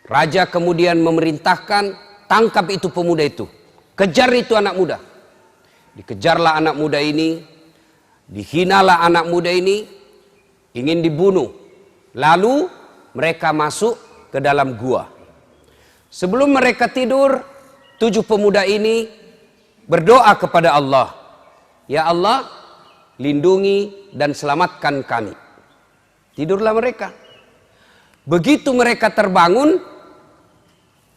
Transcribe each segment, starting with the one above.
Raja kemudian memerintahkan, tangkap itu pemuda itu, kejar itu anak muda. Dikejarlah anak muda ini, dihinalah anak muda ini, ingin dibunuh. Lalu mereka masuk ke dalam gua. Sebelum mereka tidur, 7 pemuda ini berdoa kepada Allah, ya Allah, lindungi dan selamatkan kami. Tidurlah mereka. Begitu mereka terbangun,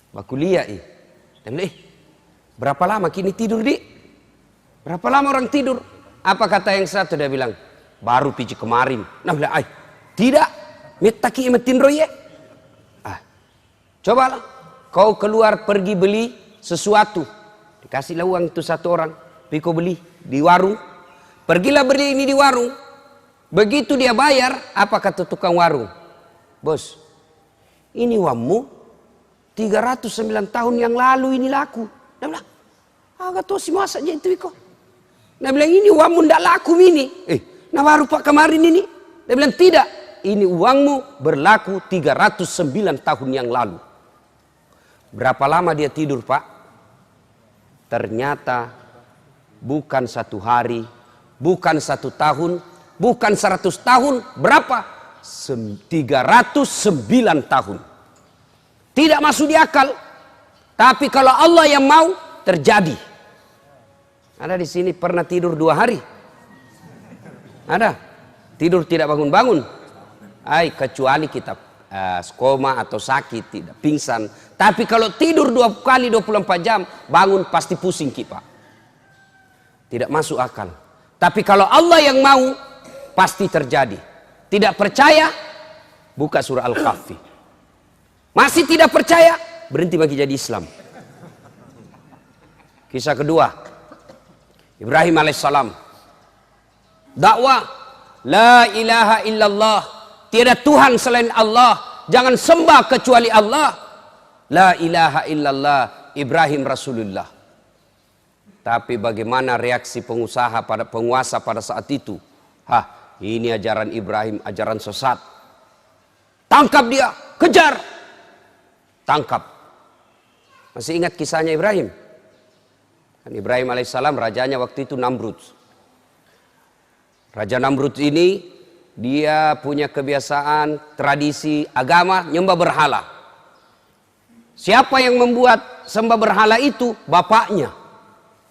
bakuliah berapa lama kini tidur di? Berapa lama orang tidur? Apa kata yang satu? Dia bilang, baru pici kemarin. Nah bilang, tidak, metaki metin roye. Cobalah, kau keluar pergi beli sesuatu. Dikasihlah uang itu 1 orang, pergi kau beli di warung. Pergilah beli ini di warung. Begitu dia bayar, apa kata tukang warung? Bos, ini uangmu 309 tahun yang lalu ini laku. Dia bilang, agak tuh si masa aja itu kok. Dia bilang, ini uangmu ndak laku ini. Nah baru pak kemarin ini. Dia bilang, tidak, ini uangmu berlaku 309 tahun yang lalu. Berapa lama dia tidur pak? Ternyata bukan 1 hari, bukan 1 tahun, bukan 100 tahun, berapa? 309 tahun. Tidak masuk di akal. Tapi kalau Allah yang mau, terjadi. Ada di sini pernah tidur 2 hari? Ada? Tidur tidak bangun-bangun? Kecuali kita koma atau sakit, tidak pingsan. Tapi kalau tidur 2 kali 24 jam, bangun pasti pusing kita. Tidak masuk akal. Tapi kalau Allah yang mau, pasti terjadi. Tidak percaya, buka surah Al-Kahfi. Masih tidak percaya, berhenti bagi jadi Islam. Kisah kedua, Ibrahim alaihissalam. Dakwah, la ilaha illallah, tiada Tuhan selain Allah, jangan sembah kecuali Allah. La ilaha illallah, Ibrahim Rasulullah. Tapi bagaimana reaksi pengusaha penguasa pada saat itu? Ini ajaran Ibrahim, ajaran sesat. Tangkap dia, kejar. Tangkap. Masih ingat kisahnya Ibrahim? Kan Ibrahim alaihissalam rajanya waktu itu Namrud. Raja Namrud ini dia punya kebiasaan, tradisi, agama nyembah berhala. Siapa yang membuat sembah berhala itu? Bapaknya.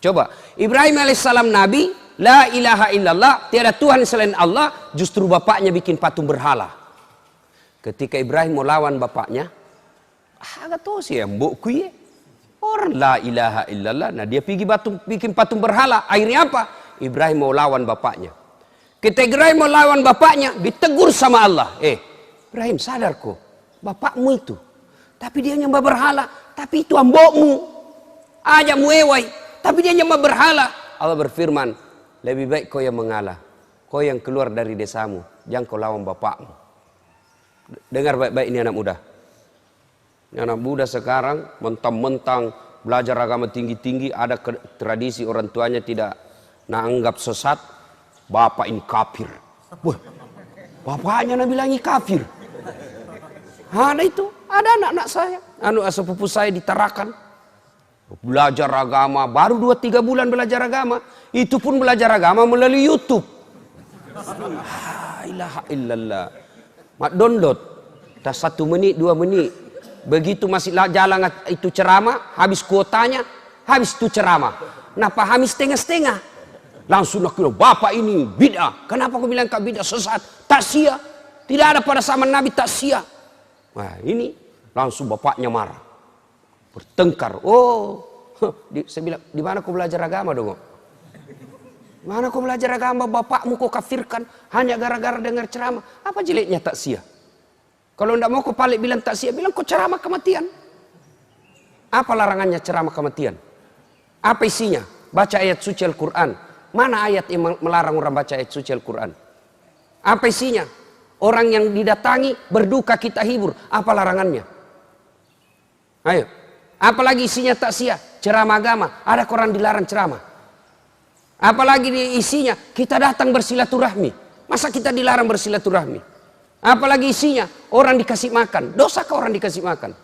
Coba, Ibrahim alaihissalam nabi, la ilaha illallah, tiada Tuhan selain Allah, justru bapaknya bikin patung berhala. Ketika Ibrahim mau lawan bapaknya, agak tahu sih mbokku ya. Orang la ilaha illallah, nah dia bikin patung berhala. Akhirnya apa? Ibrahim mau lawan bapaknya. Ketika Ibrahim mau lawan bapaknya, ditegur sama Allah. Ibrahim sadar kok, bapakmu itu. Tapi dia nyembah berhala. Tapi itu ambokmu. Aja muewai. Tapi dia nyembah berhala. Allah berfirman, lebih baik kau yang mengalah. Kau yang keluar dari desamu. Jangan kau lawan bapakmu. Dengar baik-baik ini anak muda. Anak muda sekarang mentang-mentang belajar agama tinggi-tinggi, ada tradisi orang tuanya tidak anggap sesat, bapak ini kafir. Wah, bapaknya bilangi kafir. Ada itu, ada anak-anak saya, sepupu saya di Tarakan, belajar agama, baru 2-3 bulan belajar agama, itu pun belajar agama melalui YouTube. La ilaha illallah. Mak download, tak 1 menit, 2 menit. Begitu masih jalan itu ceramah, habis kuotanya, habis itu ceramah. Nah pahami setengah-setengah. Langsung aku bilang, bapak ini bid'ah. Kenapa aku bilang kau bid'ah? Sesat, tak sia. Tidak ada pada zaman Nabi tak sia. Nah ini langsung bapaknya marah. Bertengkar. Saya bilang, di mana kau belajar agama dong? Mana kau belajar agama, bapakmu kau kafirkan hanya gara-gara dengar ceramah. Apa jeleknya tak sia? Kalau tidak mau kau balik bilang tak sia, bilang kau ceramah kematian. Apa larangannya ceramah kematian? Apa isinya? Baca ayat suci Al-Quran. Mana ayat yang melarang orang baca ayat suci Al-Quran? Apa isinya? Orang yang didatangi berduka kita hibur. Apa larangannya? Ayo. Apalagi isinya tak sia? Ceramah agama. Ada orang dilarang ceramah. Apalagi isinya kita datang bersilaturahmi. Masa kita dilarang bersilaturahmi? Apalagi isinya orang dikasih makan. Dosakah orang dikasih makan?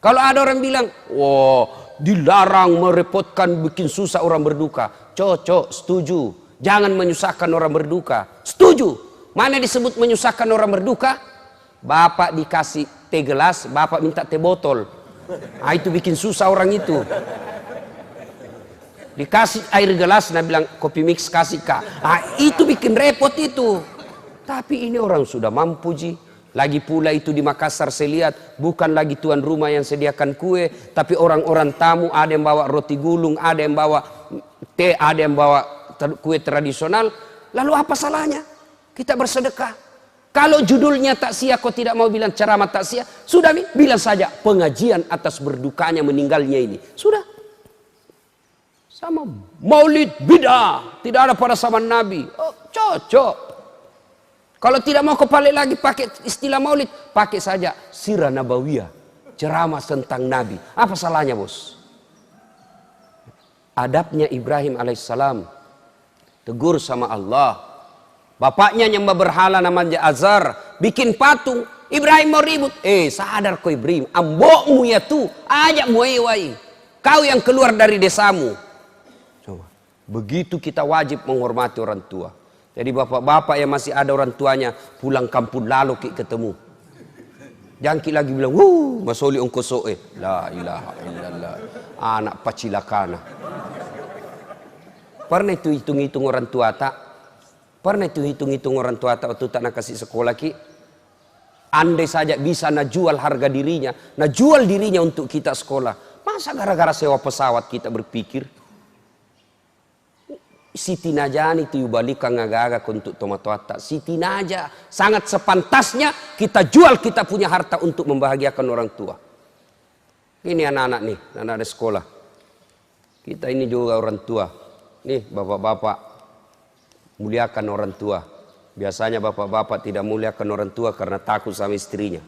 Kalau ada orang bilang, wah dilarang merepotkan, bikin susah orang berduka. Cocok, setuju. Jangan menyusahkan orang berduka. Setuju. Mana disebut menyusahkan orang berduka? Bapak dikasih teh gelas, bapak minta teh botol. Nah, itu bikin susah orang itu. Dikasih air gelas, nah bilang kopi mix kasih kak. Nah, itu bikin repot itu. Tapi ini orang sudah mampu ji. Lagi pula itu di Makassar saya lihat bukan lagi tuan rumah yang sediakan kue, tapi orang-orang tamu ada yang bawa roti gulung, ada yang bawa teh, ada yang bawa kue tradisional. Lalu apa salahnya kita bersedekah? Kalau judulnya takziah kau tidak mau bilang ceramah takziah, sudah bilang saja pengajian atas berdukanya meninggalnya ini. Sudah. Sama maulid bid'ah, tidak ada pada zaman Nabi. Oh, cocok. Kalau tidak mau kepala lagi pakai istilah maulid, pakai saja sirah nabawiyah, ceramah tentang Nabi. Apa salahnya bos? Adabnya Ibrahim alaihissalam, tegur sama Allah. Bapaknya nyembah berhala namanya Azar, bikin patung. Ibrahim mau ribut. Sadar kau Ibrahim, ambokmu ya tuh, ajak muai. Kau yang keluar dari desamu. Coba. Begitu kita wajib menghormati orang tua. Jadi bapak-bapak yang masih ada orang tuanya pulang kampung lalu ketemu. Jangki lagi bilang, masoli ongko soe. La ilaha illallah. Anak pacilakana. Pernah itu hitung-hitung orang tua tak? Pernah itu hitung-hitung orang tua tak waktu tak nak kasih sekolah ki? Andai saja bisa nak jual harga dirinya, nak jual dirinya untuk kita sekolah. Masa gara-gara sewa pesawat kita berpikir? Siti Najani itu balikan ngagaga untuk tomat-tomat. Siti Naja sangat sepantasnya kita jual kita punya harta untuk membahagiakan orang tua. Ini anak-anak nih, anak-anak sekolah. Kita ini juga orang tua. Nih bapak-bapak, muliakan orang tua. Biasanya bapak-bapak tidak muliakan orang tua karena takut sama istrinya.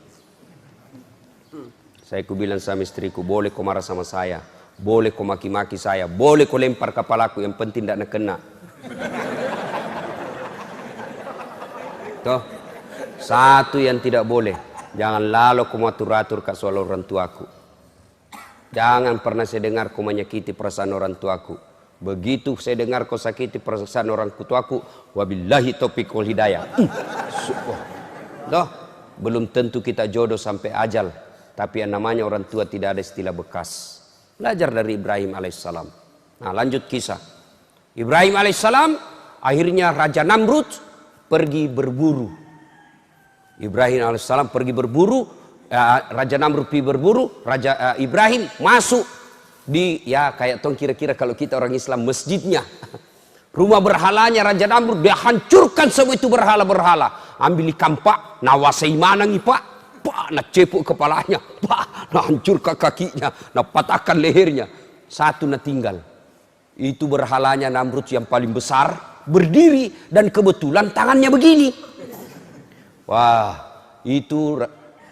Saya bilang sama istriku, boleh kau marah sama saya. Boleh kau maki-maki saya, boleh kau lempar kepalaku, yang penting tidak nak kena. Toh, satu yang tidak boleh, jangan lalu kau atur-atur ke soal orang tuaku. Jangan pernah saya dengar kau menyakiti perasaan orang tuaku. Begitu saya dengar kau sakiti perasaan orang tuaku, wabillahi taufiq wal hidayah. Toh, belum tentu kita jodoh sampai ajal, tapi yang namanya orang tua tidak ada istilah bekas. Belajar dari Ibrahim alaihissalam. Nah, lanjut kisah. Ibrahim alaihissalam akhirnya Raja Namrud pergi berburu. Ibrahim alaihissalam pergi berburu, Raja Namrud pergi berburu, Raja Ibrahim masuk di kayak tong kira-kira kalau kita orang Islam masjidnya. Rumah berhalanya Raja Namrud, dia hancurkan semua itu berhala-berhala. Ambil ikan pak, nawasai manang pak. Nak cepuk kepalanya, nak hancurkan kakinya, nak patahkan lehernya. Satu nak tinggal. Itu berhalanya Namrud yang paling besar, berdiri dan kebetulan tangannya begini. Wah, itu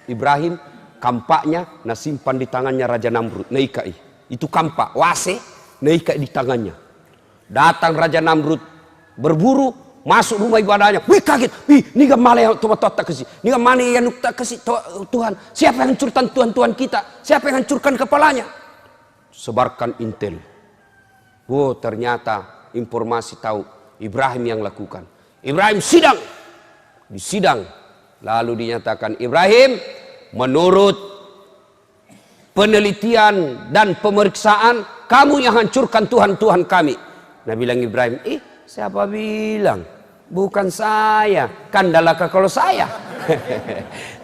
Ibrahim kampaknya nak simpan di tangannya Raja Namrud. Naikai. Itu kampak, wase, naikai di tangannya. Datang Raja Namrud berburu. Masuk rumah ibadahnya, kaget, ini mana yang tak kasih, ini mana yang tak kasih Tuhan, siapa yang hancurkan Tuhan kita, siapa yang hancurkan kepalanya, sebarkan intel. Ternyata informasi tahu Ibrahim yang lakukan. Ibrahim di sidang, lalu dinyatakan Ibrahim menurut penelitian dan pemeriksaan kamu yang hancurkan Tuhan kami. Nah bilang Ibrahim, siapa bilang? Bukan saya. Kandalakah kalau saya?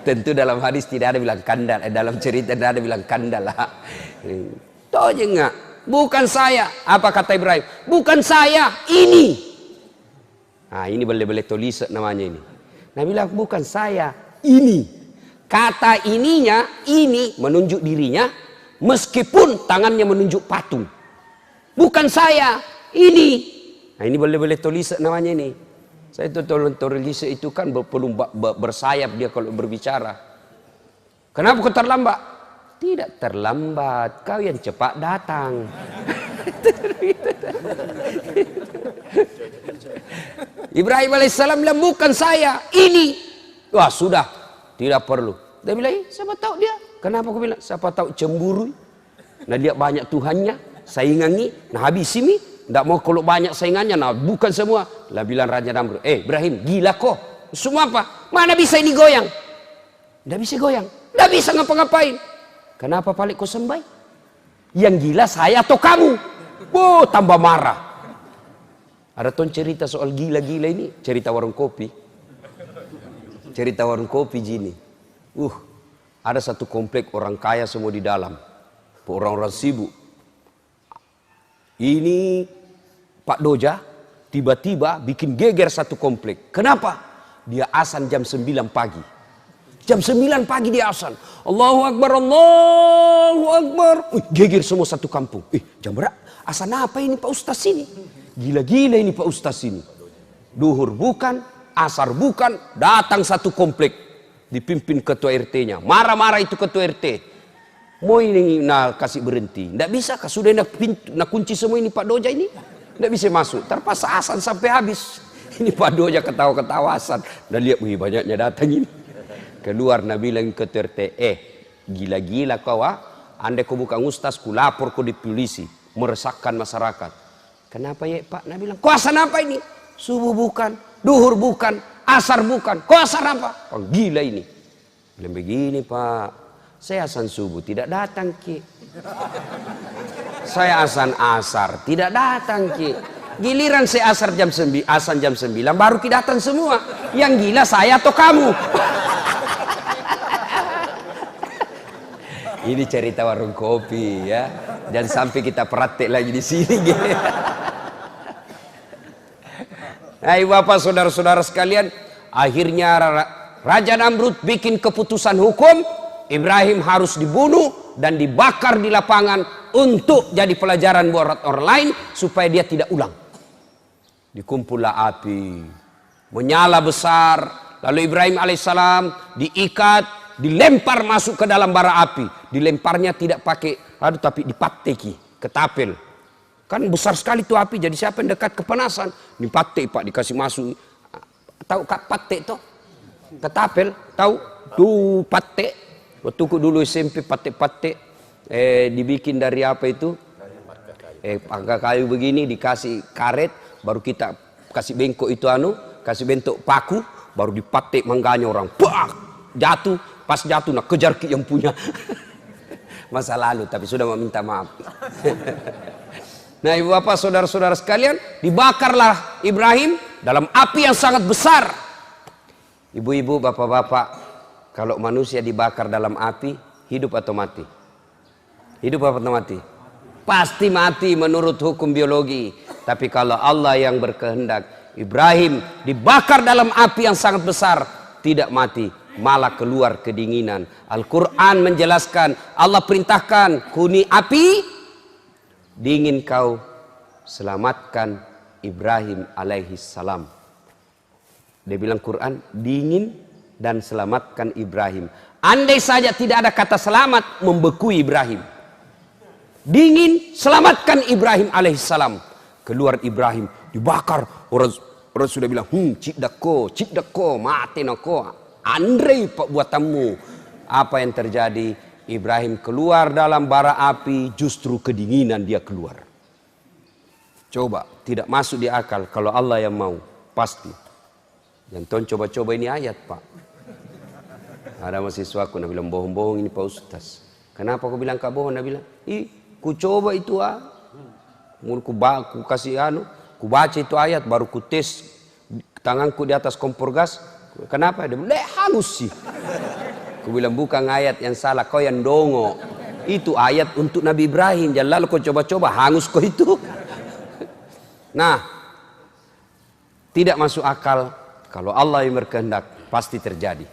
Tentu dalam hadis tidak ada bilang kandal. Dalam cerita tidak ada bilang kandal. Tahu aja enggak? Bukan saya. Apa kata Ibrahim? Bukan saya. Ini. Nah ini boleh tulis namanya ini. Nah bilang bukan saya. Ini. Kata ininya, ini menunjuk dirinya. Meskipun tangannya menunjuk patung. Bukan saya. Ini. Nah ini boleh tulis namanya ini. Saya itu tulis itu kan perlu bersayap dia kalau berbicara. Kenapa kau terlambat? Tidak terlambat, kau yang cepat datang. Ibrahim alaihissalam bilang bukan saya, ini. Wah sudah, tidak perlu. Dia bilang, siapa tahu dia Kenapa aku bilang? Siapa tahu cemburu. Nah dia banyak Tuhannya, saingannya, nah habisi mi. Tidak mau kalau banyak saingannya, nah bukan semua. Lah bilang Raja Namrud, Ibrahim gila kok. Semua apa? Mana bisa ini goyang? Tidak bisa goyang, tidak bisa ngapa-ngapain. Kenapa paling kau sembah? Yang gila saya atau kamu? Oh tambah marah. Ada tuh cerita soal gila-gila ini, cerita warung kopi. Cerita warung kopi gini. Ada satu komplek orang kaya semua di dalam. Orang-orang sibuk. Ini Pak Doja tiba-tiba bikin geger satu komplek. Kenapa? Dia azan jam 9 pagi. Jam 9 pagi dia azan. Allahu Akbar, Allahu Akbar. Geger semua satu kampung. Jam berapa? Azan apa ini Pak Ustaz ini? Gila-gila ini Pak Ustaz ini. Duhur bukan, asar bukan, datang satu komplek. Dipimpin ketua RT-nya. Marah-marah itu ketua RT. Mau ini kasih berhenti. Tidak bisa, sudah nak kunci semua ini Pak Doja ini. Tidak bisa masuk. Terpaksa azan sampai habis. Ini Pak Doja ketawa-ketawa azan. Dan lihat, banyaknya datang ini. Keluar Nabi bilang ke RT, gila-gila kau andai kau bukan ustaz, ku lapor kau di polisi. Meresahkan masyarakat. Kenapa ya Pak? Nabi bilang, kau azan apa ini? Subuh bukan, duhur bukan, asar bukan. Kau azan apa? Oh, gila ini. Bilang begini Pak. Saya azan subuh tidak datang Ki. Saya azan asar tidak datang Ki. Giliran saya asar azan jam 9 baru Ki datang semua. Yang gila saya atau kamu? Ini cerita warung kopi ya. Jangan sampai kita praktek lagi di sini. Hai Bapak saudara-saudara sekalian, akhirnya Raja Namrud bikin keputusan hukum. Ibrahim harus dibunuh dan dibakar di lapangan untuk jadi pelajaran buat orang lain supaya dia tidak ulang. Dikumpullah api, menyala besar. Lalu Ibrahim alaihissalam diikat, dilempar masuk ke dalam bara api. Dilemparnya tidak pakai tapi dipateki, ketapel. Kan besar sekali tuh api, jadi siapa yang dekat kepanasan? Dipatek Pak, dikasih masuk. Tahu kak patek tuh? Ketapel, tahu? Tuh patek. Waktu dulu SMP patek-patek dibikin dari apa itu? Pakai kayu begini dikasih karet, baru kita kasih bengkok itu kasih bentuk paku, baru dipatek mangganya orang. Pak, jatuh, pas jatuh nak kejar yang punya. Masa lalu tapi sudah meminta maaf. Nah, Ibu Bapak saudara-saudara sekalian, dibakarlah Ibrahim dalam api yang sangat besar. Ibu-ibu, bapak-bapak, kalau manusia dibakar dalam api, hidup atau mati? Hidup atau mati? Pasti mati menurut hukum biologi. Tapi kalau Allah yang berkehendak, Ibrahim dibakar dalam api yang sangat besar, tidak mati, malah keluar kedinginan. Al-Quran menjelaskan, Allah perintahkan, kuni api, dingin kau, selamatkan Ibrahim alaihi salam. Dia bilang Quran, dingin dan selamatkan Ibrahim. Andai saja tidak ada kata selamat, membeku Ibrahim. Dingin, selamatkan Ibrahim alaihissalam. Keluar Ibrahim, dibakar. Orang sudah bilang, cik dako, mati nako. Andre pak buatanmu. Apa yang terjadi? Ibrahim keluar dalam bara api, justru kedinginan dia keluar. Coba, tidak masuk di akal. Kalau Allah yang mau, pasti. Jangan coba-coba ini ayat Pak. Ada mahasiswaku, nak bilang bohong-bohong ini Pak Ustaz. Kenapa aku bilang kak bohong? Nak bilang, ku coba itu ku kasih ku baca itu ayat, baru ku tes tanganku di atas kompor gas. Kenapa? Dia bilang, halus sih. Ku bilang bukan ayat yang salah, kau yang dongo. Itu ayat untuk Nabi Ibrahim. Jangan lalu kau coba-coba hangus kau itu. Nah, tidak masuk akal. Kalau Allah yang berkehendak, pasti terjadi.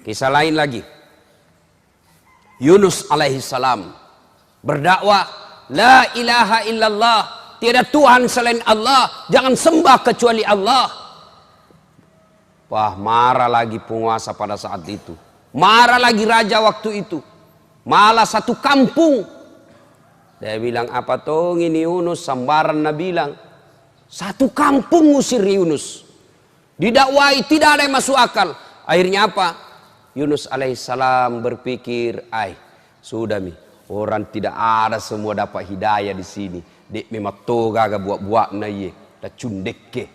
Kisah lain lagi. Yunus alaihissalam berdakwah, la ilaha illallah, tiada Tuhan selain Allah, jangan sembah kecuali Allah. Wah, marah lagi penguasa pada saat itu. Marah lagi raja waktu itu. Malah satu kampung. Dia bilang, apa toh ini Yunus, sambaran Nabi bilang. Satu kampung ngusir Yunus. Didakwai, tidak ada yang masuk akal. Akhirnya apa? Yunus alaihissalam berpikir, sudah mi, orang tidak ada semua dapat hidayah di sini. Dek memang toga buat-buat na ye, dah cundek ke.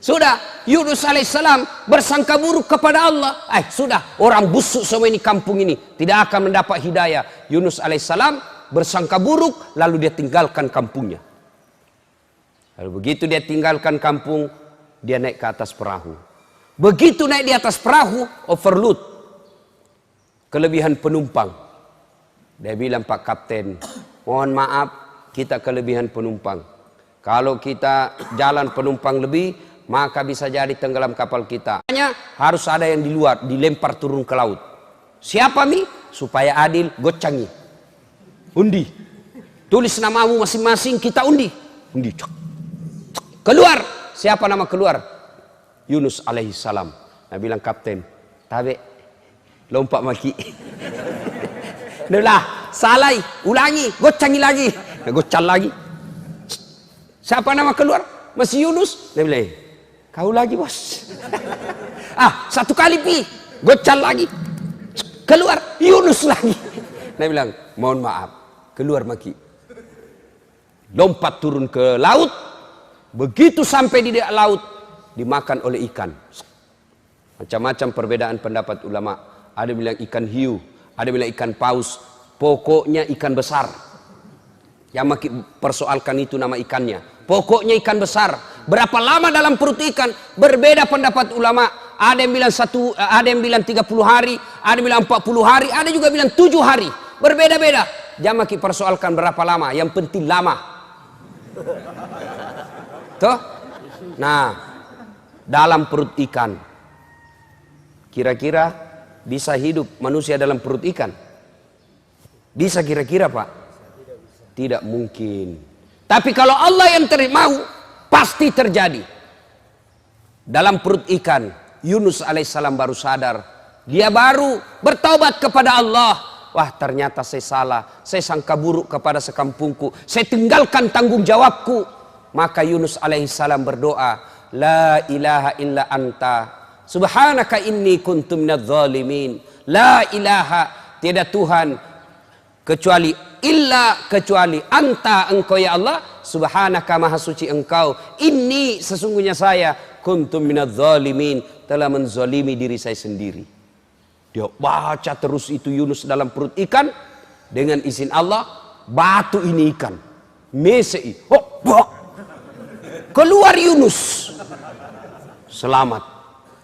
Sudah, Yunus alaihissalam bersangka buruk kepada Allah. Sudah, orang busuk semua ini kampung ini tidak akan mendapat hidayah. Yunus alaihissalam bersangka buruk, lalu dia tinggalkan kampungnya. Lalu begitu dia tinggalkan kampung, dia naik ke atas perahu. Begitu naik di atas perahu, overload, kelebihan penumpang. Dia bilang, Pak Kapten, mohon maaf, kita kelebihan penumpang. Kalau kita jalan penumpang lebih, maka bisa jadi tenggelam kapal kita. Hanya harus ada yang di luar, dilempar turun ke laut. Siapa mi? Supaya adil, gocangi. Undi. Tulis namamu masing-masing, kita undi. Undi. Keluar. Siapa nama keluar? Yunus alaihissalam. Nah bilang, Kapten, tabe, lompat maki. Itulah, salai, ulangi, gocangi lagi. Gocan lagi. Siapa nama keluar? Masih Yunus. Dia bilang, kau lagi bos. Satu kali pi, gocan lagi. Keluar, Yunus lagi. Dia bilang, mohon maaf, keluar maki. Lompat turun ke laut. Begitu sampai di laut, dimakan oleh ikan. Macam-macam perbedaan pendapat ulama. Ada bilang ikan hiu, ada bilang ikan paus. Pokoknya ikan besar. Yang maki persoalkan itu nama ikannya. Pokoknya ikan besar. Berapa lama dalam perut ikan? Berbeda pendapat ulama. Ada yang bilang ada yang bilang 30 hari, ada yang bilang 40 hari, ada juga bilang 7 hari. Berbeda-beda. Jangan maki persoalkan berapa lama, yang penting lama. Tuh. Nah, dalam perut ikan. Kira-kira bisa hidup manusia dalam perut ikan? Bisa kira-kira, Pak? Tidak mungkin. Tapi kalau Allah yang mau, pasti terjadi. Dalam perut ikan, Yunus alaihissalam baru sadar. Dia baru bertaubat kepada Allah. Wah, ternyata saya salah. Saya sangka buruk kepada sekampungku. Saya tinggalkan tanggung jawabku. Maka Yunus alaihissalam berdoa, La ilaha illa anta, subhanaka inni kuntu minadz zalimin. La ilaha, tiada Tuhan kecuali kecuali anta, engkau ya Allah, subhanaka, maha suci engkau, inni, sesungguhnya saya, kuntum minadz zalimin, telah menzalimi diri saya sendiri. Dia baca terus itu Yunus dalam perut ikan. Dengan izin Allah, batu ini ikan mesei, keluar Yunus selamat.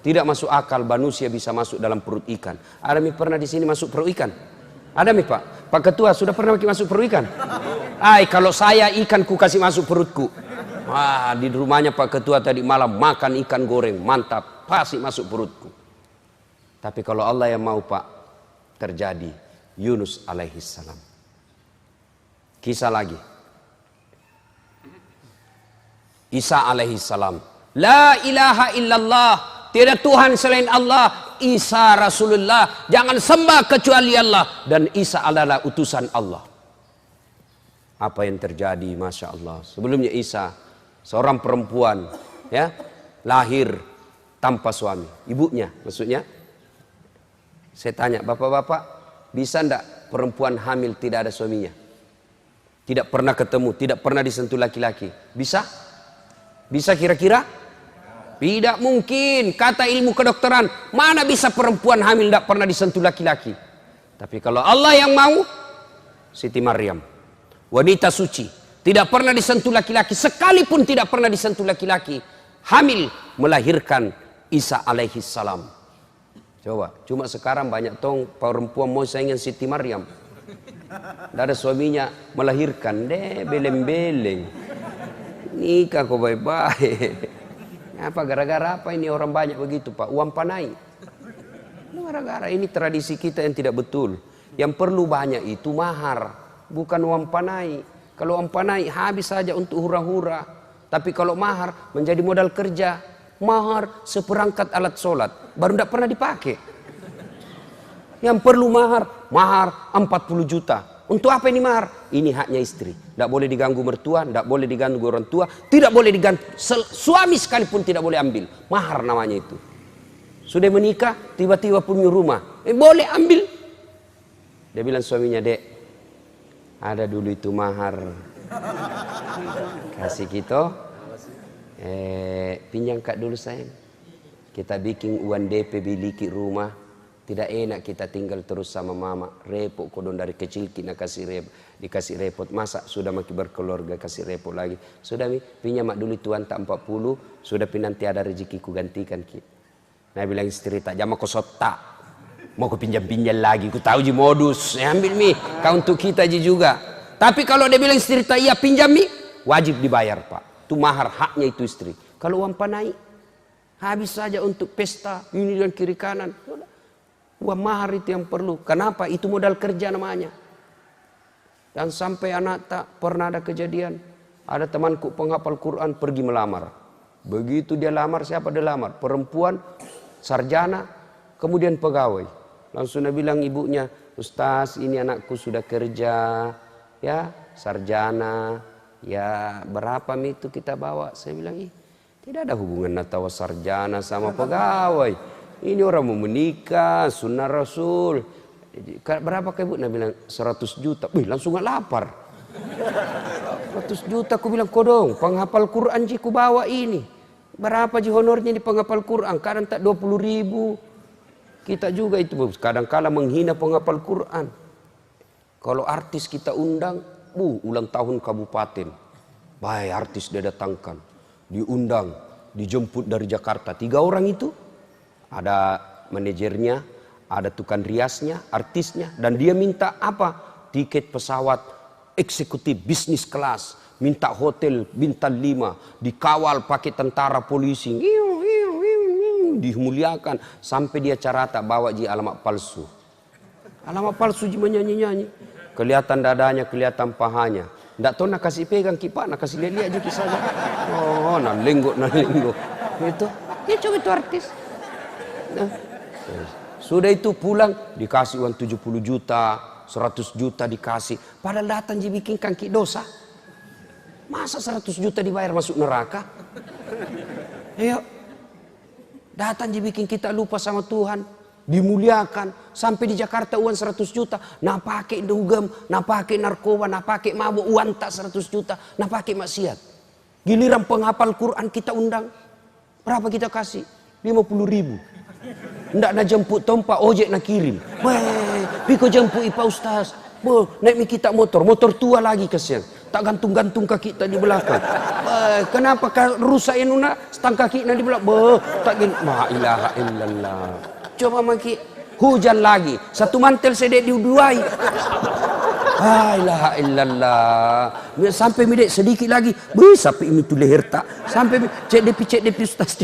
Tidak masuk akal manusia bisa masuk dalam perut ikan. Ada mi pernah di sini masuk perut ikan? Ada mi Pak? Pak Ketua sudah pernah masuk perut ikan? Kalau saya ikan ku kasih masuk perutku. Di rumahnya Pak Ketua tadi malam makan ikan goreng, mantap, pasti masuk perutku. Tapi kalau Allah yang mau Pak, terjadi. Yunus alaihissalam. Kisah lagi. Isa alaihissalam. La ilaha illallah, tiada Tuhan selain Allah. Isa Rasulullah, jangan sembah kecuali Allah. Dan Isa adalah utusan Allah. Apa yang terjadi, Masya Allah. Sebelumnya Isa, seorang perempuan, ya, lahir tanpa suami. Ibunya maksudnya. Saya tanya, bapak-bapak, bisa ndak perempuan hamil tidak ada suaminya? Tidak pernah ketemu, tidak pernah disentuh laki-laki. Bisa? Bisa kira-kira? Tidak mungkin. Kata ilmu kedokteran, mana bisa perempuan hamil tidak pernah disentuh laki-laki. Tapi kalau Allah yang mau, Siti Maryam, wanita suci, tidak pernah disentuh laki-laki, sekalipun tidak pernah disentuh laki-laki, hamil melahirkan Isa alaihissalam. Coba, cuma sekarang banyak perempuan mau saingan Siti Maryam. Tidak ada suaminya melahirkan, beleng-beleng. Nikah kok baik-baik. Apa gara-gara apa ini orang banyak begitu Pak? Uang panai. Gara-gara ini tradisi kita yang tidak betul. Yang perlu banyak itu mahar, bukan uang panai. Kalau uang panai habis saja untuk hura-hura. Tapi kalau mahar menjadi modal kerja. Mahar seperangkat alat sholat, baru tidak pernah dipakai. Yang perlu mahar 40 juta. Untuk apa ini mahar? Ini haknya istri. Tidak boleh diganggu mertua, tidak boleh diganggu orang tua, tidak boleh diganggu suami sekalipun tidak boleh ambil. Mahar namanya itu. Sudah menikah, tiba-tiba punya rumah. Boleh ambil. Dia bilang suaminya, Dek, ada dulu itu mahar. Kasih kita. Pinjam kak dulu sayang. Kita bikin uang DP biliki rumah. Tidak enak kita tinggal terus sama mama. Repot kodon dari kecil kita dikasih repot. Masa sudah makin berkeluarga kasih repot lagi. Sudah mi pinjam mak dulu tuan tak 40. Sudah nanti ada rezeki ku gantikan kita. Nah bilang istri tak jama kau sotak. Mau ku pinjam-pinjam lagi. Ku tahu ji modus. Ambil mi. Kau untuk kita ji juga. Tapi kalau dia bilang istri tak iya pinjam mi. Wajib dibayar pak. Itu mahar haknya itu istri. Kalau uang panai. Habis saja untuk pesta. Ini dan kiri kanan. Uang mahar itu yang perlu. Kenapa? Itu modal kerja namanya. Dan sampai anak tak pernah ada kejadian. Ada temanku penghafal Quran pergi melamar. Begitu dia lamar, siapa dia lamar? Perempuan, sarjana, kemudian pegawai. Langsung dia bilang ibunya, Ustaz ini anakku sudah kerja. Ya sarjana. Ya berapa itu kita bawa? Saya bilang, tidak ada hubungan natawa sarjana sama pegawai. Ini orang mau menikah, sunnah Rasul. Berapa ke ibu? Nah bilang 100 juta. Wih langsung gak lapar. 100 juta aku bilang kodong. Penghafal Quran ji ku bawa ini. Berapa ji honornya di penghafal Quran? Kadang tak 20.000. Kita juga itu kadang-kala menghina penghafal Quran. Kalau artis kita undang, ulang tahun kabupaten. Baik artis dia datangkan. Diundang, dijemput dari Jakarta. 3 orang itu. Ada manajernya, ada tukang riasnya, artisnya. Dan dia minta apa? Tiket pesawat eksekutif, bisnis kelas. Minta hotel bintang 5. Dikawal pakai tentara polisi. Dimuliakan. Sampai dia carata bawa ji alamat palsu. Alamat palsu ji menyanyi-nyanyi. Kelihatan dadanya, kelihatan pahanya. Nggak tahu nak kasih pegang kipak, nak kasih lihat-lihat je saja. Oh, nak lenggok. Itu. Dia coba itu artis. Nah, sudah itu pulang dikasih uang 70 juta 100 juta dikasih, padahal datang je bikin kaki dosa. Masa 100 juta dibayar masuk neraka? Ayo datang je bikin kita lupa sama Tuhan, dimuliakan sampai di Jakarta uang 100 juta, nak pakai dugem, nak pakai narkoba, nak pakai mabuk, uang tak 100 juta, nak pakai maksiat. Giliran penghafal Quran kita undang, berapa kita kasih? 50.000. Ndak nak jemput tompak ojek nak kirim. Piko jemput ipa ustaz. Naik mi kita motor tua lagi kesian. Tak gantung-gantung kaki tak di belakang. Kenapa rusak yang nuna stang kaki nak di belakang? Tak gini. La ilaha illallah. Coba maki hujan lagi. Satu mantel sedek diuduai. La ilaha illallah. Sampai midek sedikit lagi. Sampai ini tu leher tak. Sampai cek depi ustaz.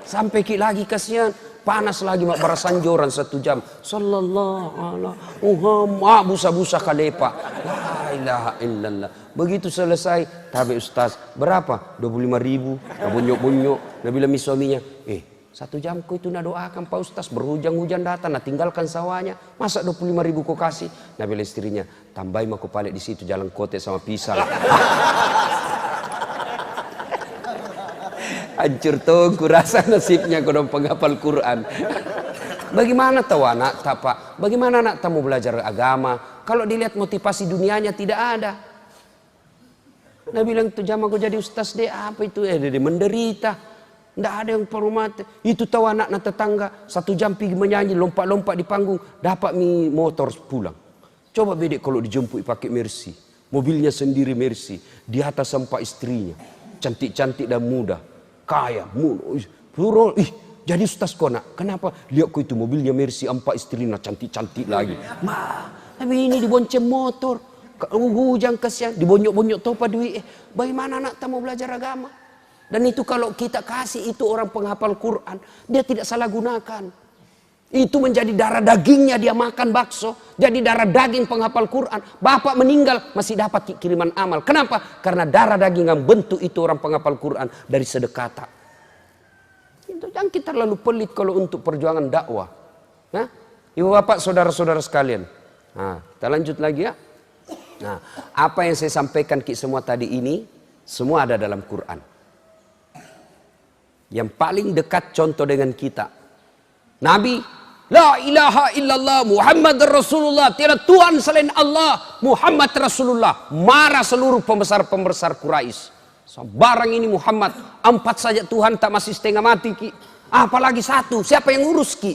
Sampai lagi kasihan, panas lagi mak barasanjoran 1 jam. Sallallahu alaihi Muhammad busa-busa kalepa. La ilaha illallah. Begitu selesai, tabe ustaz, berapa? 25.000. Bonyok-bonyok. Dia bilang suaminya, 1 jam kau itu nak doakan Pak Ustaz, berhujan-hujan datang, nak tinggalkan sawahnya. Masa 25.000 kau kasih? Nah bilang istrinya, tambahin aku balik di situ jalan kote sama pisang. Hancur tuh kurasa nasibnya kodong penghafal Quran. Bagaimana tahu anak tak pak? Bagaimana anak tak mau belajar agama? Kalau dilihat motivasi dunianya tidak ada. Nah bilang tuh jamaah kau jadi ustaz deh apa itu? Dia menderita. Tidak ada yang hormat. Itu tahu anak tetangga 1 jam pergi menyanyi lompat-lompat di panggung dapat mi motor pulang. Coba bedek kalau dijemput pakai Mercy, mobilnya sendiri Mercy, di atas sempat istrinya, cantik-cantik dan muda. Kaya, jadi ustaz kau nak. Kenapa? Lihat kau itu mobilnya Mercy, 4 istrinya cantik-cantik lagi. Tapi ini dibonceng motor, hujan kesian, dibonyok-bonyok topa duit. Bagaimana anak tak mau belajar agama? Dan itu kalau kita kasih itu orang penghafal Quran, dia tidak salah gunakan. Itu menjadi darah dagingnya dia makan bakso, jadi darah daging penghafal Quran. Bapak meninggal masih dapat kiriman amal. Kenapa? Karena darah daging yang bentuk itu orang penghafal Quran dari sedekah. Itu jangan kita terlalu pelit kalau untuk perjuangan dakwah. Nah, ibu bapak saudara-saudara sekalian. Nah, kita lanjut lagi ya. Nah, apa yang saya sampaikan semua tadi ini semua ada dalam Quran. yang paling dekat contoh dengan kita. Nabi, la ilaha illallah Muhammad Rasulullah, tiada Tuhan selain Allah, Muhammad Rasulullah. Marah seluruh pembesar-pembesar Quraisy. Barang ini Muhammad, 4 saja Tuhan tak masih setengah mati ki. Apalagi 1, siapa yang urus ki?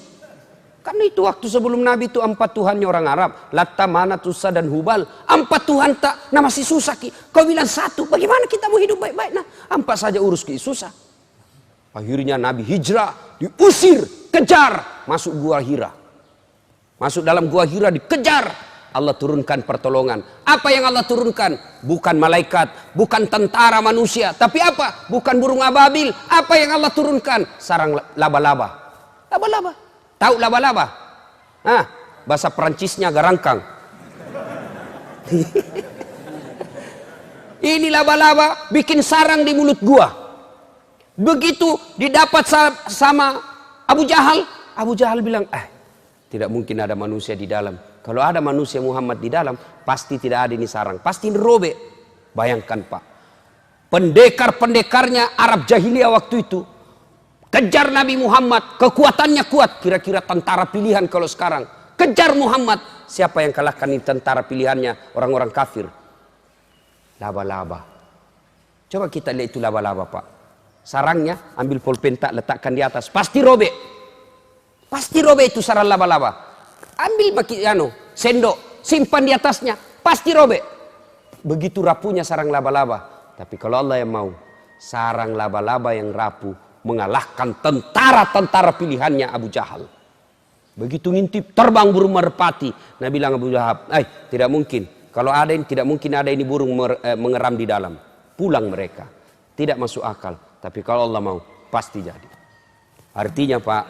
Karena itu waktu sebelum Nabi itu 4 Tuhannya orang Arab. Latta, Manat, Uzza dan Hubal. 4 Tuhan tak, nah masih susah ki. Kau bilang 1, bagaimana kita mau hidup baik-baik? Nah 4 saja urus ki, susah. Akhirnya Nabi hijrah, diusir, kejar, masuk gua Hira. Masuk dalam gua Hira dikejar. Allah turunkan pertolongan. Apa yang Allah turunkan? Bukan malaikat, bukan tentara manusia. Tapi apa? Bukan burung ababil. Apa yang Allah turunkan? Sarang laba-laba. Laba-laba. Tahu laba-laba? Nah, bahasa Perancisnya garangkang. Ini laba-laba bikin sarang di mulut gua. Begitu didapat sama Abu Jahal. Abu Jahal bilang, tidak mungkin ada manusia di dalam. Kalau ada manusia Muhammad di dalam, pasti tidak ada ini sarang. Pasti ini robek. Bayangkan Pak. Pendekar-pendekarnya Arab Jahiliyah waktu itu. Kejar Nabi Muhammad. Kekuatannya kuat. Kira-kira tentara pilihan kalau sekarang. Kejar Muhammad. Siapa yang kalahkan ini tentara pilihannya? Orang-orang kafir. Laba-laba. Coba kita lihat itu laba-laba Pak. Sarangnya ambil pulpen letakkan di atas. Pasti robek. Pasti robek itu sarang laba-laba. Ambil sendok, simpan di atasnya, pasti robek. Begitu rapuhnya sarang laba-laba. Tapi kalau Allah yang mau, sarang laba-laba yang rapuh mengalahkan tentara-tentara pilihannya Abu Jahal. Begitu ngintip, terbang burung merpati. Nabi bilang Abu Jahal, tidak mungkin. Kalau ada ini, tidak mungkin ada ini burung mengeram di dalam. Pulang mereka. Tidak masuk akal. Tapi kalau Allah mau, pasti jadi. Artinya Pak,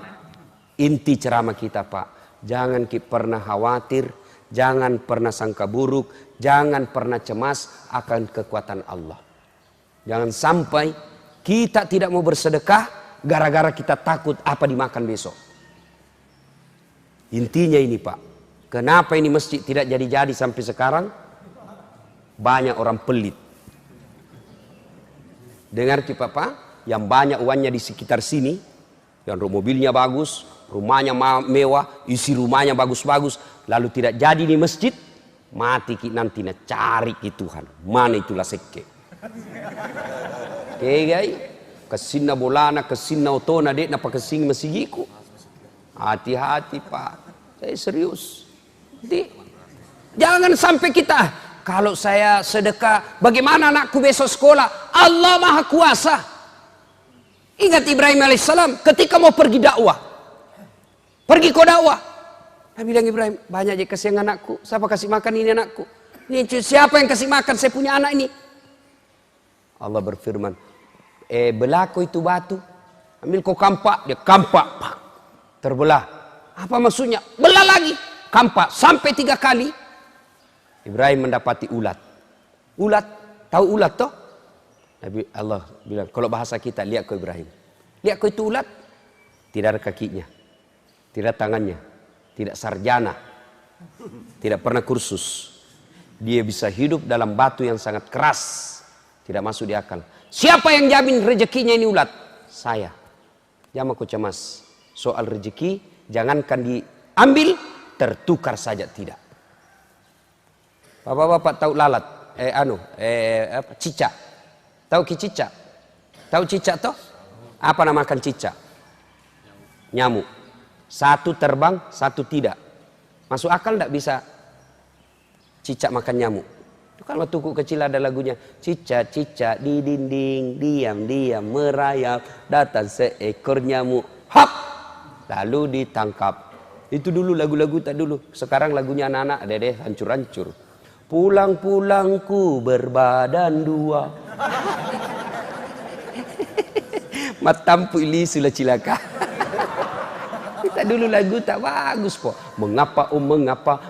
inti ceramah kita Pak, jangan pernah khawatir, jangan pernah sangka buruk, jangan pernah cemas akan kekuatan Allah. Jangan sampai kita tidak mau bersedekah gara-gara kita takut apa dimakan besok. Intinya ini Pak, kenapa ini masjid tidak jadi-jadi sampai sekarang? Banyak orang pelit. Dengar Pak, yang banyak uangnya di sekitar sini, yang mobilnya bagus, rumahnya mewah, isi rumahnya bagus-bagus, lalu tidak jadi di masjid, mati nanti cari ki Tuhan. Mana itulah sekke. Oke guys, kesina bolana, kesina otona dek napa kesing masigiku. Hati-hati Pak, saya serius. Jangan sampai kita, kalau saya sedekah, bagaimana anakku besok sekolah? Allah Maha Kuasa. Ingat Ibrahim alaihissalam ketika mau pergi dakwah. Pergi kau dakwah. Nabi bilang Ibrahim, banyak aja kasih anakku. Siapa kasih makan ini anakku? Ini siapa yang kasih makan? Saya punya anak ini. Allah berfirman, belah kau itu batu. Ambil kau kampak. Dia kampak. Pak. Terbelah. Apa maksudnya? Belah lagi. Kampak. Sampai 3 kali. Ibrahim mendapati ulat. Ulat. Tahu ulat toh? Nabi Allah bilang, kalau bahasa kita, lihat kau Ibrahim. Lihat kau itu ulat. Tidak ada kakinya. Tidak tangannya. Tidak sarjana. Tidak pernah kursus. Dia bisa hidup dalam batu yang sangat keras. Tidak masuk di akal. Siapa yang jamin rezekinya ini ulat? Saya. Jangan kau cemas. Soal rezeki, jangankan diambil, tertukar saja tidak. Bapak-bapak tahu lalat? Cicak. Tahu ki cicak? Tahu cicak toh? Apa namakan cicak? Nyamuk. 1 terbang, 1 tidak. Masuk akal tidak bisa cicak makan nyamuk? Itu kan waktu kecil ada lagunya. Cicak-cicak di dinding, diam-diam merayap, datang seekor nyamuk. Hap! Lalu ditangkap. Itu dulu lagu-lagu tak dulu. Sekarang lagunya anak-anak deh hancur-hancur. Pulang-pulangku berbadan 2. Matampu ili sulah cilaka. Kita dulu lagu tak bagus po. Mengapa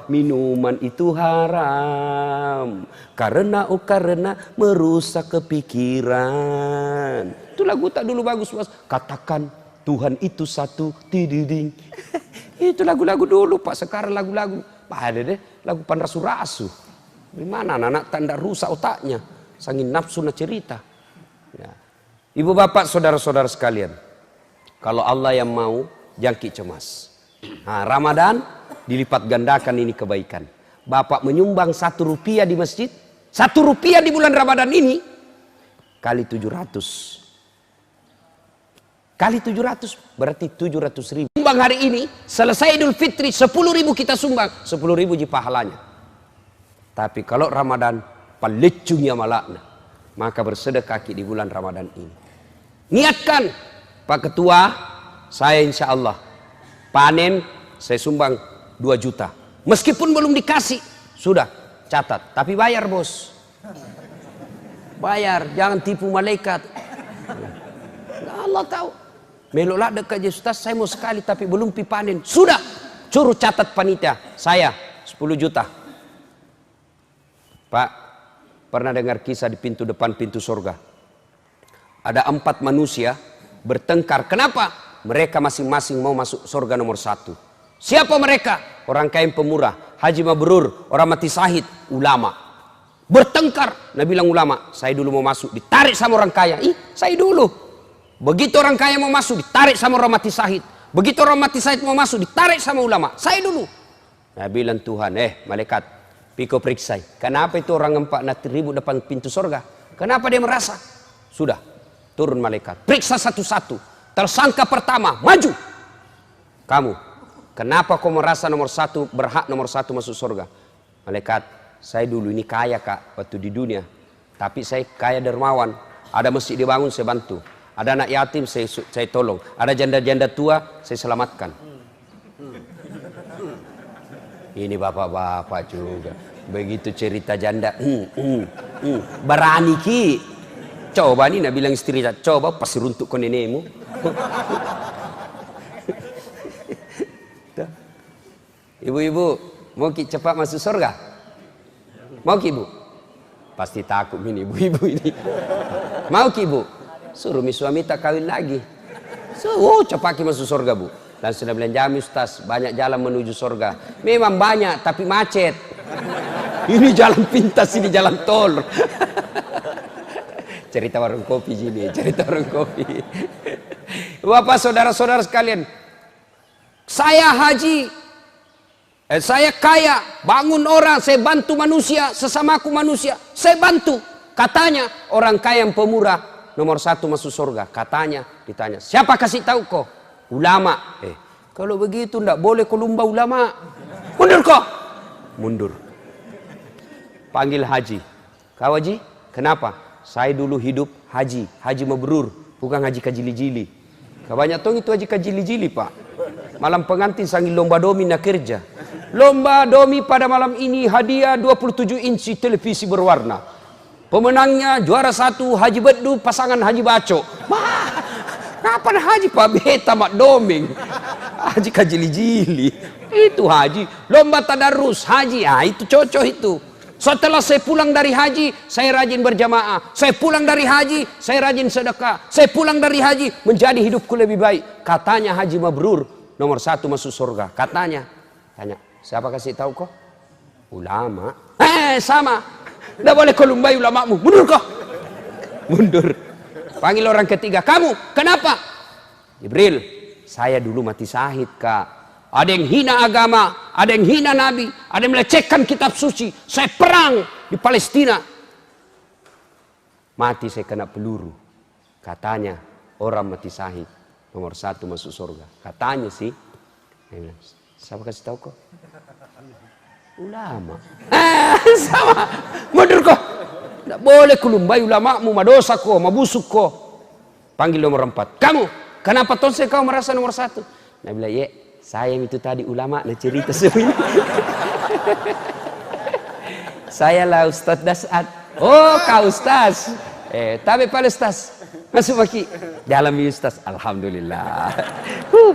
minuman itu haram? Karena merusak kepikiran. Itu lagu tak dulu bagus Mas. Katakan Tuhan itu satu, tididing. Itu lagu-lagu dulu Pak. Sekarang lagu-lagu ada deh lagu panrasu-rasu. Gimana anak-anak tanda rusak otaknya. Sangin nafsu na cerita. Ya. Ibu bapak saudara-saudara sekalian, kalau Allah yang mau, jangan cemas. Nah, Ramadan dilipat gandakan ini kebaikan. Bapak menyumbang 1 rupiah di masjid, 1 rupiah di bulan Ramadan ini kali 700. Kali 700 berarti 700.000. Sumbang hari ini, selesai Idul Fitri 10.000 kita sumbang, 10.000 ji pahalanya. Tapi kalau Ramadan palecungnya malakna, maka bersedekah di bulan Ramadan ini. Niatkan, Pak Ketua, saya insya Allah panen saya sumbang 2 juta. Meskipun belum dikasih, sudah catat. Tapi bayar bos, bayar, jangan tipu malaikat. Allah tahu. Meloklah dekat je Ustaz, saya mau sekali tapi belum pi panen. Sudah, suruh catat panitia, saya 10 juta. Pak, pernah dengar kisah di pintu depan pintu surga? Ada 4 manusia bertengkar. Kenapa? Mereka masing-masing mau masuk surga nomor 1. Siapa mereka? Orang kaya pemurah, haji mabrur, orang mati syahid, ulama. Bertengkar. Nah bilang ulama, saya dulu mau masuk, ditarik sama orang kaya. Ih, saya dulu. Begitu orang kaya mau masuk, ditarik sama orang mati syahid. Begitu orang mati syahid mau masuk, ditarik sama ulama. Saya dulu. Nah bilang Tuhan, malaikat, piko periksa. Kenapa itu orang 4.000 depan pintu surga? Kenapa dia merasa? Sudah, turun malaikat. Periksa satu-satu. Tersangka pertama, maju. Kamu, kenapa kau merasa nomor 1, berhak nomor 1 masuk surga? Malaikat, saya dulu ini kaya kak, waktu di dunia. Tapi saya kaya dermawan. Ada masjid dibangun, saya bantu. Ada anak yatim, saya tolong. Ada janda-janda tua, saya selamatkan. Ini bapak-bapak juga. Begitu cerita janda. Berani ki. Coba nih, nak bilang istri, coba pasti runtuk kau nenekmu. Ibu-ibu, mau ki cepat masuk surga? Mau ki bu? Pasti takut ini ibu-ibu ini. Mau ki bu? Suruh suami tak kawin lagi. Cepat ki masuk surga bu. Dan sudah bilang jami Ustaz, banyak jalan menuju surga. Memang banyak, tapi macet. Ini jalan pintas, ini jalan tol. Cerita warung kopi sini, cerita warung kopi. Bapak saudara-saudara sekalian, saya haji, saya kaya, bangun orang, saya bantu manusia, sesamaku manusia, saya bantu. Katanya orang kaya yang pemurah nomor 1 masuk surga. Katanya, ditanya, siapa kasih tahu kau? Ulama. Kalau begitu ndak boleh kau lumba ulama. Mundur kau. Mundur. Panggil haji. Kau haji? Kenapa? Saya dulu hidup haji, haji mabrur, bukan haji kajili-jili. Kebanyak tong itu haji kajili-jili pak. Malam pengantin sanggil lomba domi nak kerja. Lomba domi pada malam ini hadiah 27 inci televisi berwarna. Pemenangnya juara 1 Haji Bedu pasangan Haji Baco. Kapan haji pak beta mak doming? Haji kajili-jili. Itu haji. Lomba tadarus haji, itu cocok itu. Setelah saya pulang dari haji, saya rajin berjamaah. Saya pulang dari haji, saya rajin sedekah. Saya pulang dari haji, menjadi hidupku lebih baik. Katanya haji mabrur, nomor 1 masuk surga. Katanya, tanya, siapa kasih tahu kok? Ulama. Sama. Tidak boleh kau lumbai ulamamu. Mundur kau. Mundur. Panggil orang ketiga, kamu, kenapa? Jibril, saya dulu mati syahid kak. Ada yang hina agama, ada yang hina nabi, ada yang melecehkan kitab suci. Saya perang di Palestina. Mati saya kena peluru. Katanya orang mati syahid nomor 1 masuk surga. Katanya sih. Siapa kasih tahu kok? Ulama. Sama. Mundur kok. Tidak boleh kulumbai ulamamu, madosa kok, mabusuk kok. Panggil nomor 4. Kamu, kenapa tonse kau merasa nomor 1? Nah bilang, saya itu tadi ulama, nah cerita semua ini. Saya lah Ustaz Dasat. Oh, kau Ustaz. Tapi pada Ustaz. Masuk maki. Dalam Ustaz. Alhamdulillah.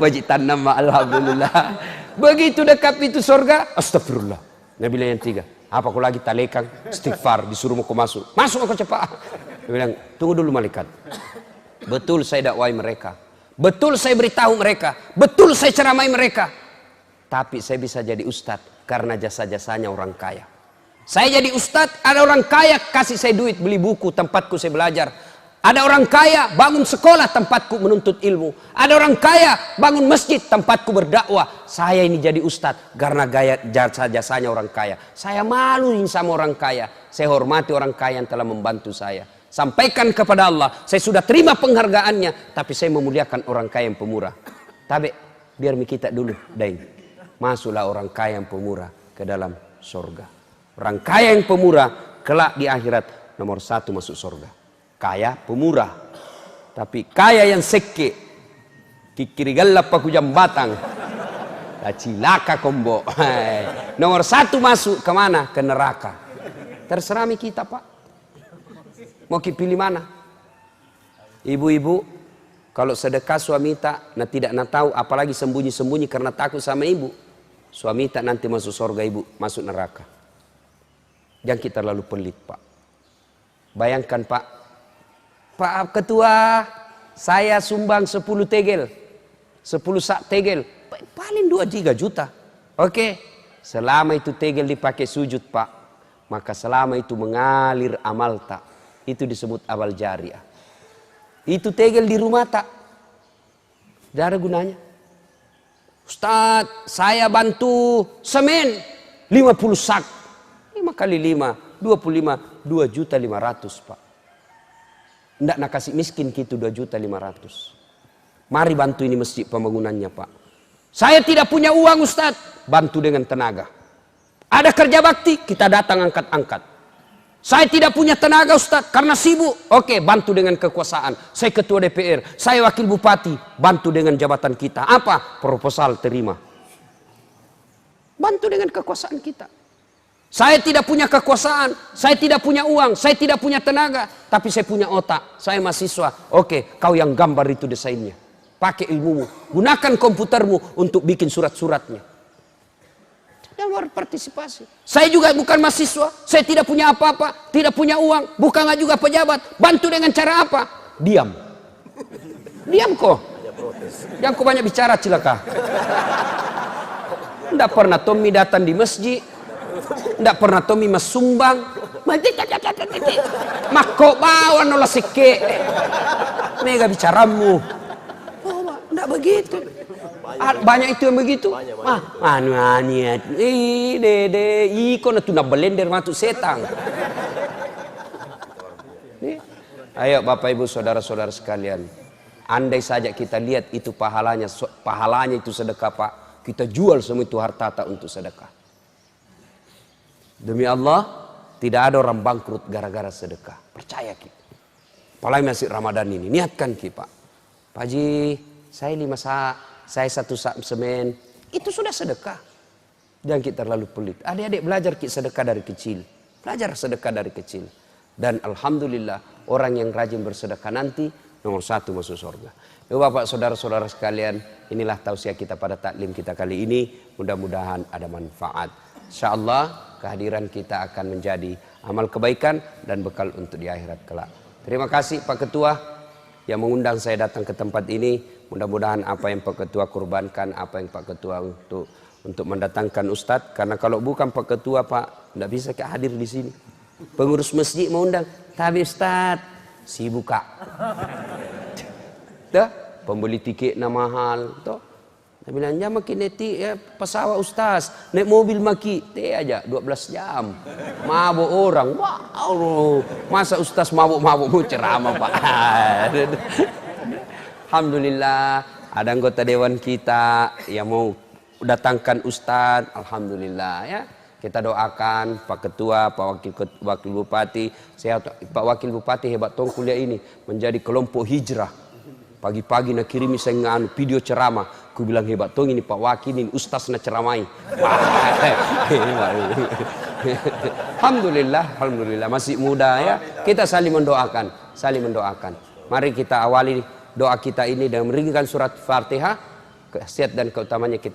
Bajik tanam, alhamdulillah. Begitu dekat pintu surga, astagfirullah. Nabi bilang yang 3. Apa kau lagi talekang? Istighfar, disuruh mau kau masuk. Masuk aku cepat. Dia bilang, tunggu dulu malaikat. Betul saya dakwai mereka. Betul saya beritahu mereka. Betul saya ceramai mereka. Tapi saya bisa jadi ustadz karena jasa-jasanya orang kaya. Saya jadi ustadz, ada orang kaya kasih saya duit beli buku, tempatku saya belajar. Ada orang kaya bangun sekolah, tempatku menuntut ilmu. Ada orang kaya bangun masjid, tempatku berdakwah. Saya ini jadi ustadz karena gaya jasa-jasanya orang kaya. Saya maluin sama orang kaya. Saya hormati orang kaya yang telah membantu saya. Sampaikan kepada Allah, saya sudah terima penghargaannya, tapi saya memuliakan orang kaya yang pemurah. Tapi biar kita dulu, Dain. Masuklah orang kaya yang pemurah ke dalam surga. Orang kaya yang pemurah kelak di akhirat nomor 1 masuk surga. Kaya pemurah, tapi kaya yang seke kikirigalap paku jambatan cilaka kombo. Nomor 1 masuk kemana? Ke neraka. Terserah kita, Pak, mau pilih mana. Ibu-ibu kalau sedekah suami tak tidak tahu, apalagi sembunyi-sembunyi karena takut sama ibu, suami tak nanti masuk surga, ibu masuk neraka. Jangan kita terlalu pelit, Pak. Bayangkan, Pak Ketua, saya sumbang 10 tegel, 10 sak tegel, paling 2-3 juta. Oke, selama itu tegel dipakai sujud, Pak, maka selama itu mengalir amal tak, itu disebut amal jariah. Itu tegel di rumah tak, tidak ada gunanya. Ustadz, saya bantu semen 50 sak, 5 kali 5, 25, 2.500.000, Pak. Tidak nak kasih miskin gitu 2.500.000. Mari bantu ini masjid pembangunannya, Pak. Saya tidak punya uang, Ustadz. Bantu dengan tenaga. Ada kerja bakti, kita datang angkat-angkat. Saya tidak punya tenaga, Ustadz, karena sibuk. Oke, bantu dengan kekuasaan. Saya ketua DPR, saya wakil bupati. Bantu dengan jabatan kita. Apa? Proposal terima. Bantu dengan kekuasaan kita. Saya tidak punya kekuasaan, saya tidak punya uang, saya tidak punya tenaga, tapi saya punya otak, saya mahasiswa. Oke, kau yang gambar itu desainnya. Pakai ilmumu, gunakan komputermu untuk bikin surat-suratnya. Dan berpartisipasi. Saya juga bukan mahasiswa, saya tidak punya apa-apa, tidak punya uang, bukan juga pejabat. Bantu dengan cara apa? Diam. Diam kok. Jangan kau banyak bicara, cilaka. Tidak pernah Tommy datang di masjid. Tidak pernah Tommy mas sumbang. Mako bawa nolah seke. Mega bicaramu. Oh, tidak begitu. Banyak itu yang begitu. Dede, iko na tuna belender matu setang. Ayo Bapak Ibu saudara-saudara sekalian, andai saja kita lihat itu pahalanya itu sedekah, Pak. Kita jual semua itu harta tak untuk sedekah. Demi Allah, tidak ada orang bangkrut gara-gara sedekah. Percaya kita. Apalagi masih Ramadan ini. Niatkan kita, Pak. Pak Haji, saya 5 sak, saya 1 sak semen. Itu sudah sedekah. Jangan kita terlalu pelit. Adik-adik belajar kita sedekah dari kecil. Belajar sedekah dari kecil. Dan Alhamdulillah, orang yang rajin bersedekah nanti nomor 1 masuk surga. Ya Bapak, saudara-saudara sekalian, inilah tausiah kita pada taklim kita kali ini. Mudah-mudahan ada manfaat. InsyaAllah kehadiran kita akan menjadi amal kebaikan dan bekal untuk di akhirat kelak. Terima kasih Pak Ketua yang mengundang saya datang ke tempat ini. Mudah-mudahan apa yang Pak Ketua kurbankan, apa yang Pak Ketua untuk mendatangkan Ustadz. Karena kalau bukan Pak Ketua, Pak, tidak bisa hadir di sini. Pengurus masjid mau undang, tapi Ustadz sibuk, Kak. Tuh, pembeli tiketnya mahal, tuh. Dia bilang, ya makin neti ya, pesawat Ustaz, naik mobil maki, aja 12 jam. Mabuk orang, wow, masa Ustaz mabuk-mabuk mau ceramah, Pak. Alhamdulillah, ada anggota dewan kita yang mau datangkan Ustaz, Alhamdulillah ya. Kita doakan Pak Ketua, Pak Wakil Bupati, Pak Wakil Bupati hebat tong kuliah ini menjadi kelompok hijrah. Pagi-pagi nak kirimi saya video ceramah, ku bilang hebat tong ini Pak Wakil ini ustaz na ceramai. Alhamdulillah masih muda ya. Kita saling mendoakan. Mari kita awali doa kita ini dengan meringkan surat Fatihah, khasiat dan keutamanya kita.